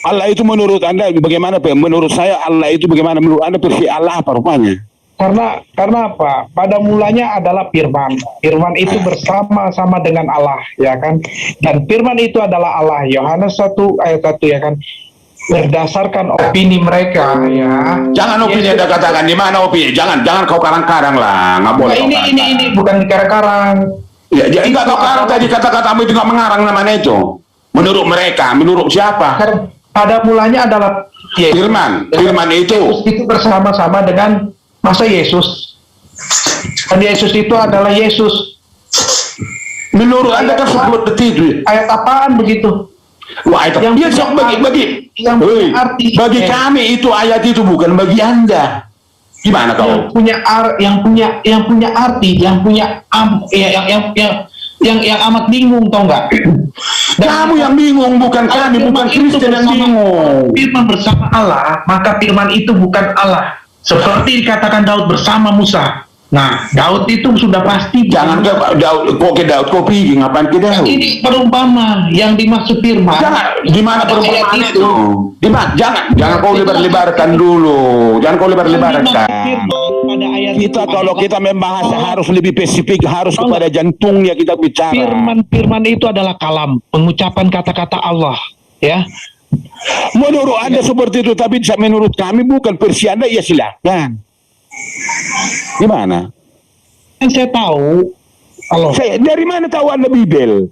Allah itu menurut Anda bagaimana? Menurut saya Allah itu bagaimana? Menurut Anda versi Allah apa rupanya? Karena apa? Pada mulanya adalah firman. Firman itu bersama-sama dengan Allah, ya kan? Dan firman itu adalah Allah. Yohanes 1 ayat 1 ya kan? Berdasarkan opini mereka ya. Jangan opini Anda katakan, di mana opini? Jangan kau karang-karang lah, nggak boleh. Nah, ini bukan karang-karang. Ya, enggak kau karang tadi kata-katamu itu nggak mengarang namanya itu. Menurut mereka, menurut siapa? Pada mulanya adalah Yesus. Firman itu. Yesus itu bersama-sama dengan masa Yesus. Dan Yesus itu adalah Yesus. Menurut Anda kan seperti itu. Ayat apaan begitu? Wah, itu Yang ya, punya arti. bagi kami itu ayat itu bukan bagi Anda. Gimana kau? yang punya arti, yang amat bingung, tau nggak? Kamu yang bingung, bukan kami, bukan Kristen yang bingung. Firman bersama Allah, maka firman itu bukan Allah. Seperti dikatakan Daud bersama Musa. Nah, Daud itu sudah pasti. Jangan ke Daud, kau pergi, ngapain ke Daud? Ini perumpamaan yang dimaksud firman. Jangan, gimana perumpamaan Ayat itu? Jangan kau lebar-lebarkan dulu. Jangan kau lebar-lebarkan. Pada ayat Kita kalau kita membahas harus lebih spesifik, harus kepada jantungnya kita bicara. Firman itu adalah kalam, pengucapan kata-kata Allah, ya. Menurut Anda seperti itu, tapi menurut kami bukan. Versi Anda ya silakan. Gimana? Kan saya tahu kalau Dari mana tahu Anda Bibel?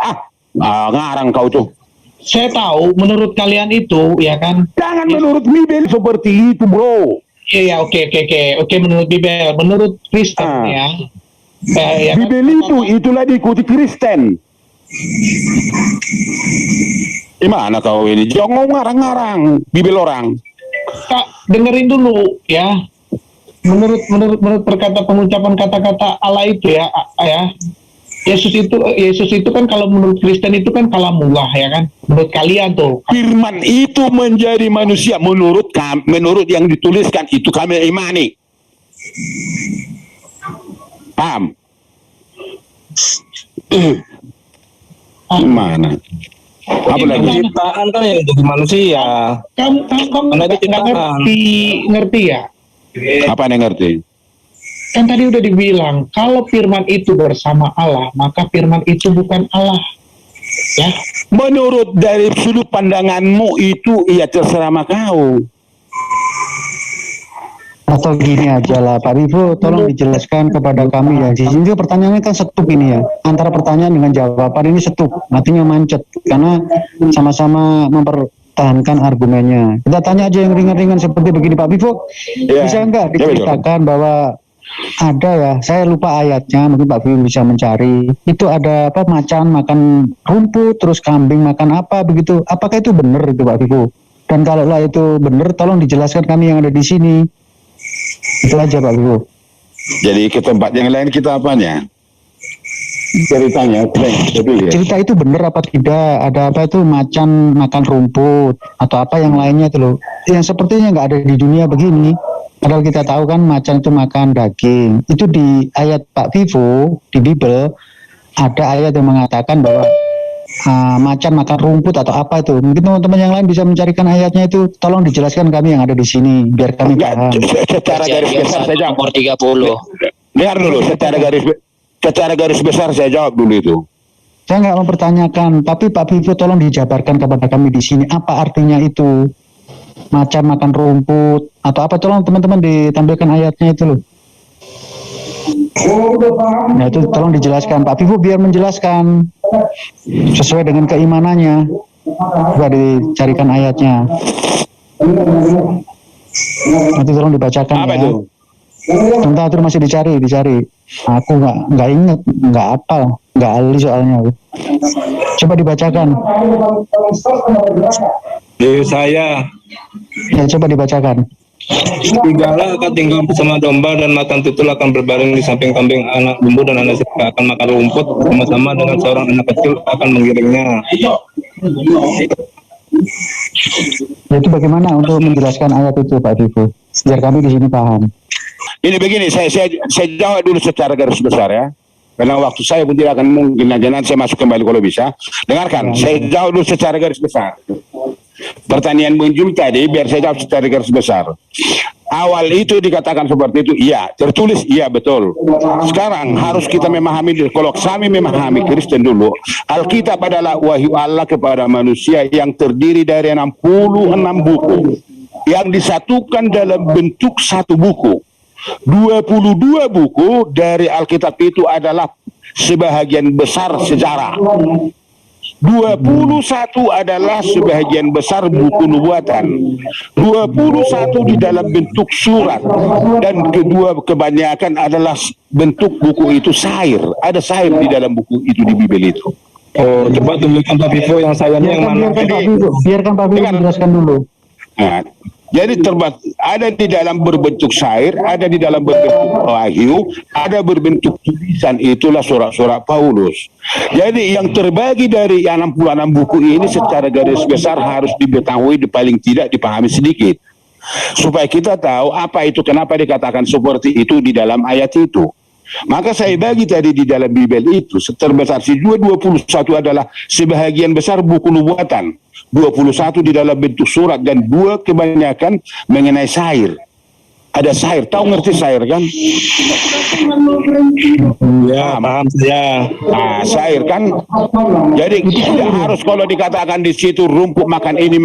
Ngarang kau tuh. saya tahu menurut kalian itu ya kan. Jangan menurut Bibel seperti itu, bro. Iya, oke, menurut Bibel, menurut Kristen ya. Ya kan? Bibel itulah diikuti Kristen. Gimana kau ini? Jangan ngarang-ngarang Bibel orang. Kak, dengerin dulu ya. Menurut pengucapan kata-kata Allah itu ya. Yesus itu kan kalau menurut Kristen itu kan kalamullah ya kan. Menurut kalian tuh. Firman itu menjadi manusia menurut yang dituliskan itu kami imani. Paham? Gimana? Apa lagi? Ciptaan kan yang jadi manusia. Kamu ngerti ya? Apa yang ngerti? Kan tadi udah dibilang kalau firman itu bersama Allah, maka firman itu bukan Allah. Ya. Menurut dari sudut pandanganmu itu ya terserah sama kau. Atau gini aja lah Pak Vivo, tolong dijelaskan kepada kami ya. Di sini pertanyaannya kan setup ini ya. Antara pertanyaan dengan jawaban ini setup, artinya mancet karena sama-sama mempertahankan argumennya. Kita tanya aja yang ringan-ringan seperti begini Pak Vivo. Ya. Bisa nggak diceritakan bahwa ada ya, saya lupa ayatnya, mungkin Pak Vivo bisa mencari. Itu ada apa, macan makan rumput, terus kambing makan apa begitu. Apakah itu benar itu Pak Vivo? Dan kalau lah itu benar, tolong dijelaskan kami yang ada di sini. Itu aja Pak Vivo. Jadi ke tempat yang lain kita apanya? Ceritanya, cerita itu benar apa tidak? Ada apa itu macan makan rumput atau apa yang lainnya itu loh? Yang sepertinya nggak ada di dunia begini. Padahal kita tahu kan macan itu makan daging. Itu di ayat Pak Vivo di Bible ada ayat yang mengatakan bahwa macan makan rumput atau apa itu. Mungkin teman-teman yang lain bisa mencarikan ayatnya itu. Tolong dijelaskan kami yang ada di sini biar kami paham. Secara garis besar saya jawab. Nomor 30. Dengar dulu secara garis besar saya jawab dulu itu. Saya nggak mempertanyakan, tapi Pak Vivo tolong dijabarkan kepada kami di sini apa artinya itu. Macan makan rumput atau apa, tolong teman-teman ditampilkan ayatnya itu loh. Nah itu tolong dijelaskan Pak Vivo biar menjelaskan sesuai dengan keimanannya. Coba dicarikan ayatnya. Nanti tolong dibacakan Apa ya. itu? Sebentar itu masih dicari. Aku nggak inget, nggak hafal, nggak ahli soalnya. Coba dibacakan. Saya Ya coba dibacakan. serigala akan tinggal bersama domba dan makan tutul akan berbaring di samping kambing, anak lembu dan anak serigala akan makan rumput sama-sama dengan seorang anak kecil akan menggiringnya. Itu bagaimana untuk menjelaskan ayat itu Pak Vivo? Biar kami di sini paham. Ini begini, saya jawab dulu secara garis besar ya. Karena waktu saya pun tidak akan mungkin, nanti saya masuk kembali kalau bisa. Dengarkan, saya jawab dulu secara garis besar. Pertanyaan muncul tadi, biar saya jawab secara garis besar. Awal itu dikatakan seperti itu, iya. Tertulis, iya betul. Sekarang harus kita memahami, kalau kami memahami Kristen dulu, Alkitab adalah wahyu Allah kepada manusia yang terdiri dari 66 buku. Yang disatukan dalam bentuk satu buku. 22 buku dari Alkitab itu adalah sebahagian besar sejarah. 21 adalah sebahagian besar buku nubuatan. 21 di dalam bentuk surat. Dan kedua kebanyakan adalah bentuk buku itu syair. Ada syair di dalam buku itu di Bibel itu. Oh, coba tunjukkan Pak Vivo yang sayangnya yang mana? Biarkan Pak Vivo menjelaskan dulu. Nah, jadi ada di dalam berbentuk syair, ada di dalam berbentuk wahyu, ada berbentuk tulisan, itulah surat-surat Paulus. Jadi yang terbagi dari 66 buku ini secara garis besar harus diketahui, paling tidak dipahami sedikit. Supaya kita tahu apa itu, kenapa dikatakan seperti itu di dalam ayat itu. Maka saya bagi tadi di dalam Bibel itu, terbesar si 21 adalah sebahagian besar buku nubuatan. 21 di dalam bentuk surat dan 2 kebanyakan mengenai syair. ada syair. Tahu ngerti syair kan? Ya, paham saya. Nah, syair kan. Jadi tidak harus kalau dikatakan di situ rumput makan ini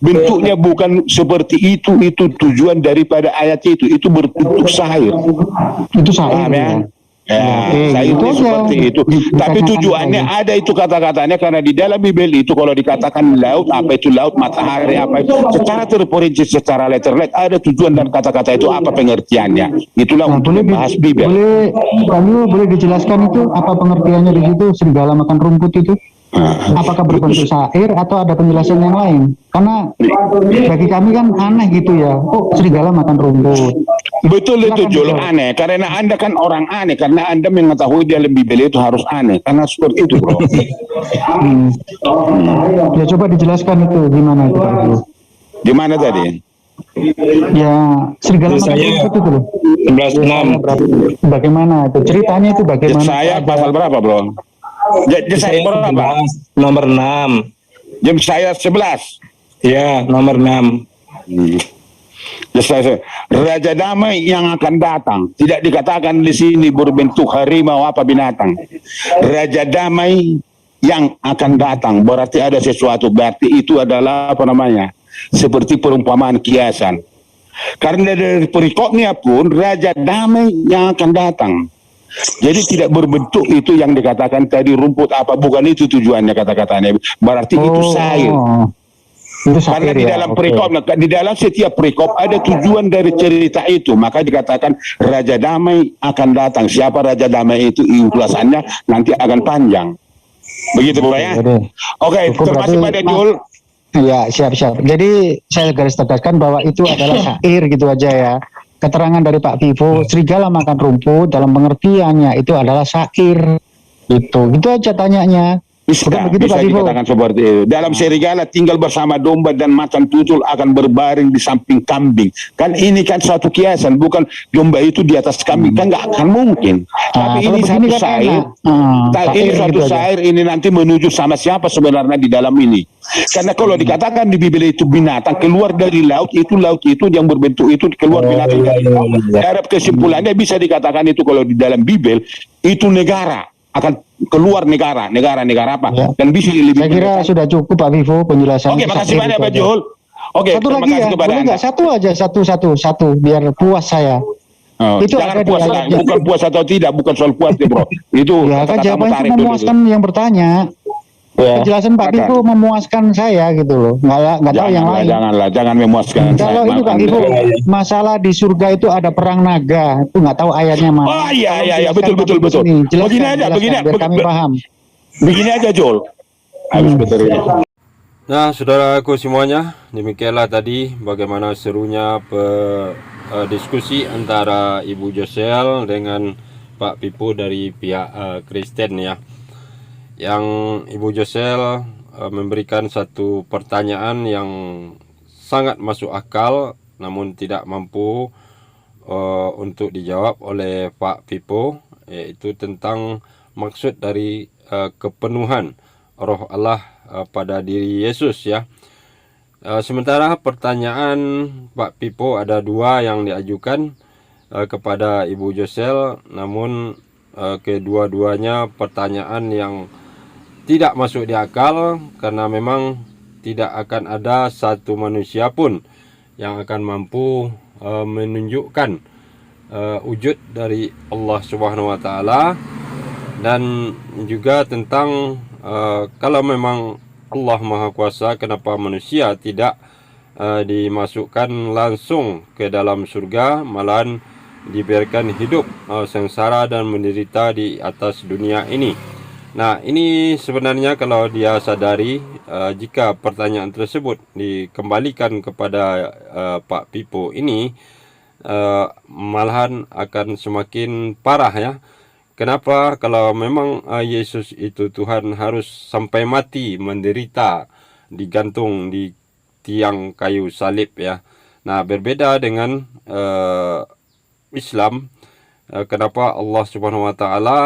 bentuknya bukan seperti itu tujuan daripada ayat itu berbentuk syair. Itu syair. Paham ya? Ya, syair itu seperti itu. Tapi tujuannya ada itu kata-katanya karena di dalam Bible itu kalau dikatakan laut, apa itu laut, matahari, apa itu secara terperinci, secara letter-letter ada tujuan dan kata-kata itu apa pengertiannya. Itulah untuk membahas Bible. Boleh dijelaskan itu apa pengertiannya di situ serigala makan rumput itu? Apakah berbentuk syair atau ada penjelasan yang lain? Karena bagi kami kan aneh gitu ya. Oh, serigala makan rumput. Betul itu Jul, aneh. Karena Anda kan orang aneh. Karena Anda mengetahui di dalam Bible itu harus aneh. Karena seperti itu, bro. Ya coba dijelaskan itu gimana itu, Pak Bro. Gimana tadi? Ya serigala makan rumput itu loh. 11:6. Bagaimana itu? Ceritanya itu bagaimana? Saya pasal berapa, bro? Saya berapa? Nomor 6. Jam saya 11. Ya, nomor 6. Raja damai yang akan datang. Tidak dikatakan di sini berbentuk harimau apa binatang. Raja damai yang akan datang. Berarti ada sesuatu. Berarti itu adalah apa namanya? Seperti perumpamaan kiasan. Karena dari perikopnya pun raja damai yang akan datang. Jadi tidak berbentuk itu yang dikatakan tadi rumput apa, bukan itu tujuannya kata-katanya. Berarti itu syair. Karena di dalam perikop, di dalam setiap perikop ada tujuan dari cerita itu. Maka dikatakan Raja Damai akan datang. Siapa Raja Damai itu ulasannya nanti akan panjang. Begitu Pak ya? Oke, termasuk pada Jul. Ya, siap-siap. Jadi saya garis tegaskan bahwa itu adalah syair gitu aja ya. Keterangan dari Pak Vivo, serigala makan rumput dalam pengertiannya itu adalah syair. Gitu aja tanyanya. Bisa Pak Vivo dikatakan seperti itu. Dalam serigala tinggal bersama domba dan macan tutul akan berbaring di samping kambing. Kan ini kan suatu kiasan, bukan domba itu di atas kambing, kan nggak akan mungkin. Tapi ini satu syair. Ini suatu syair ini nanti menuju sama siapa sebenarnya di dalam ini. Karena kalau dikatakan di Bibel itu binatang keluar dari laut itu yang berbentuk itu keluar binatang dari laut. Dari kesimpulannya bisa dikatakan itu kalau di dalam Bibel itu negara akan keluar negara apa ya. Dan bisa lebih. Saya kira sudah cukup Pak Vivo penjelasan. Oke, makasih banyak Pak Jul. Oke, satu lagi ya, boleh nggak satu aja satu biar puas saya. Itu jangan puas lah, bukan puas atau tidak, bukan soal puas deh bro. Itu ya kan jawabannya itu memuaskan yang bertanya. Ya. Penjelasan Pak Vivo memuaskan saya gitu loh, nggak tahu yang lain. Jangan memuaskan. Kalau itu Pak Vivo masalah di surga itu ada perang naga, itu nggak tahu ayatnya mana. Oh iya betul. Begini aja, kami paham. Begini aja Jol. Nah, saudaraku semuanya, demikianlah tadi bagaimana serunya diskusi antara Ibu Josel dengan Pak Pipo dari pihak Kristen ya. Yang Ibu Josel memberikan satu pertanyaan yang sangat masuk akal namun tidak mampu untuk dijawab oleh Pak Pipo, yaitu tentang maksud dari kepenuhan Roh Allah pada diri Yesus ya. Sementara pertanyaan Pak Pipo ada dua yang diajukan kepada Ibu Josel, namun kedua-duanya pertanyaan yang tidak masuk di akal karena memang tidak akan ada satu manusia pun yang akan mampu menunjukkan wujud dari Allah Subhanahu wa taala, dan juga tentang kalau memang Allah Maha Kuasa, kenapa manusia tidak dimasukkan langsung ke dalam surga, malahan dibiarkan hidup sengsara dan menderita di atas dunia ini. Nah, ini sebenarnya kalau dia sadari, jika pertanyaan tersebut dikembalikan kepada Pak Pipo ini, malahan akan semakin parah ya. Kenapa? Kalau memang Yesus itu Tuhan harus sampai mati menderita digantung di tiang kayu salib ya. Nah, berbeda dengan Islam, kenapa Allah Subhanahu wa taala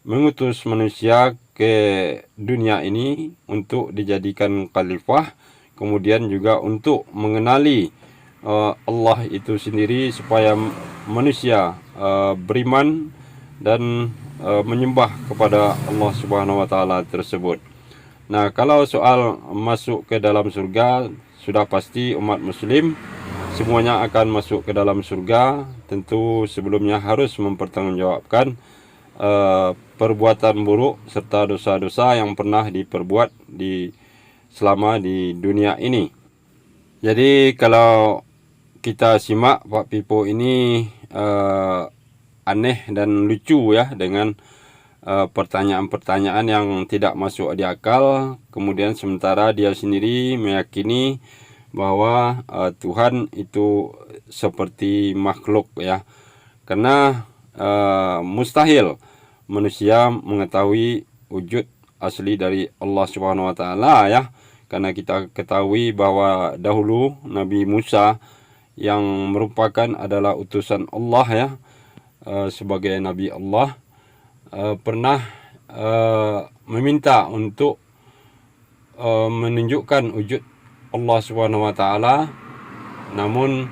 mengutus manusia ke dunia ini untuk dijadikan khalifah, kemudian juga untuk mengenali Allah itu sendiri supaya manusia beriman dan menyembah kepada Allah Subhanahu wa taala tersebut. Nah, kalau soal masuk ke dalam surga, sudah pasti umat muslim semuanya akan masuk ke dalam surga. Tentu sebelumnya harus mempertanggungjawabkan perbuatan buruk serta dosa-dosa yang pernah diperbuat selama di dunia ini. Jadi kalau kita simak Pak Pipo ini aneh dan lucu ya, dengan pertanyaan-pertanyaan yang tidak masuk di akal. Kemudian sementara dia sendiri meyakini bahwa Tuhan itu seperti makhluk ya, karena mustahil manusia mengetahui wujud asli dari Allah Subhanahu wa taala ya, karena kita ketahui bahwa dahulu Nabi Musa yang merupakan adalah utusan Allah ya, sebagai Nabi Allah, pernah meminta untuk menunjukkan wujud Allah Subhanahu wa taala, namun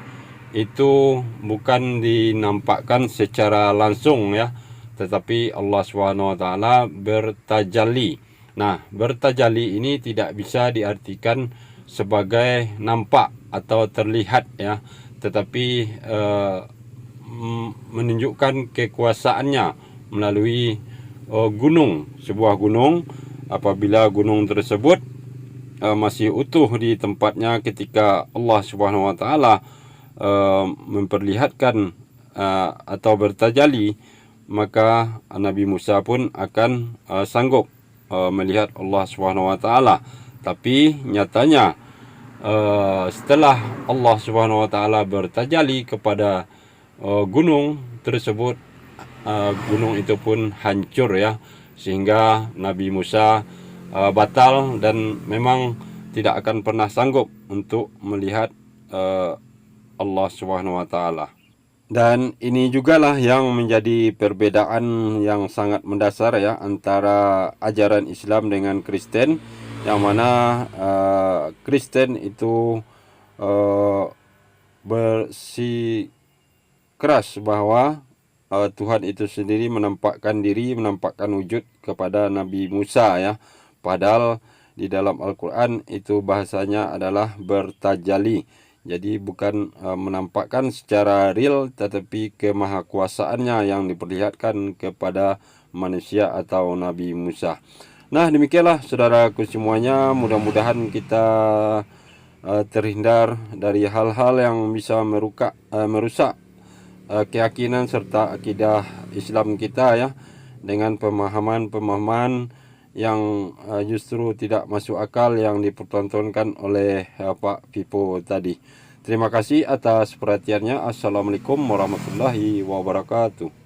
itu bukan dinampakkan secara langsung ya, tetapi Allah Subhanahu wa taala bertajalli. Nah, bertajalli ini tidak bisa diartikan sebagai nampak atau terlihat ya, tetapi menunjukkan kekuasaannya melalui gunung, sebuah gunung. Apabila gunung tersebut masih utuh di tempatnya ketika Allah Subhanahu wa taala memperlihatkan atau bertajalli, maka Nabi Musa pun akan sanggup melihat Allah Subhanahu wa taala. Tapi nyatanya setelah Allah Subhanahu wa taala bertajalli kepada gunung tersebut, gunung itu pun hancur ya, sehingga Nabi Musa batal dan memang tidak akan pernah sanggup untuk melihat Allah Subhanahu wa taala. Dan ini jugalah yang menjadi perbedaan yang sangat mendasar ya antara ajaran Islam dengan Kristen, yang mana Kristen itu bersikeras bahwa Tuhan itu sendiri menampakkan diri, menampakkan wujud kepada Nabi Musa ya. Padahal di dalam Al-Quran itu bahasanya adalah bertajalli. Jadi bukan menampakkan secara real, tetapi kemahakuasaannya yang diperlihatkan kepada manusia atau Nabi Musa. Nah, demikianlah saudaraku semuanya, mudah-mudahan kita terhindar dari hal-hal yang bisa merusak keyakinan serta akidah Islam kita ya, dengan pemahaman-pemahaman yang justru tidak masuk akal yang dipertontonkan oleh Pak Pipo tadi. Terima kasih atas perhatiannya. Assalamualaikum warahmatullahi wabarakatuh.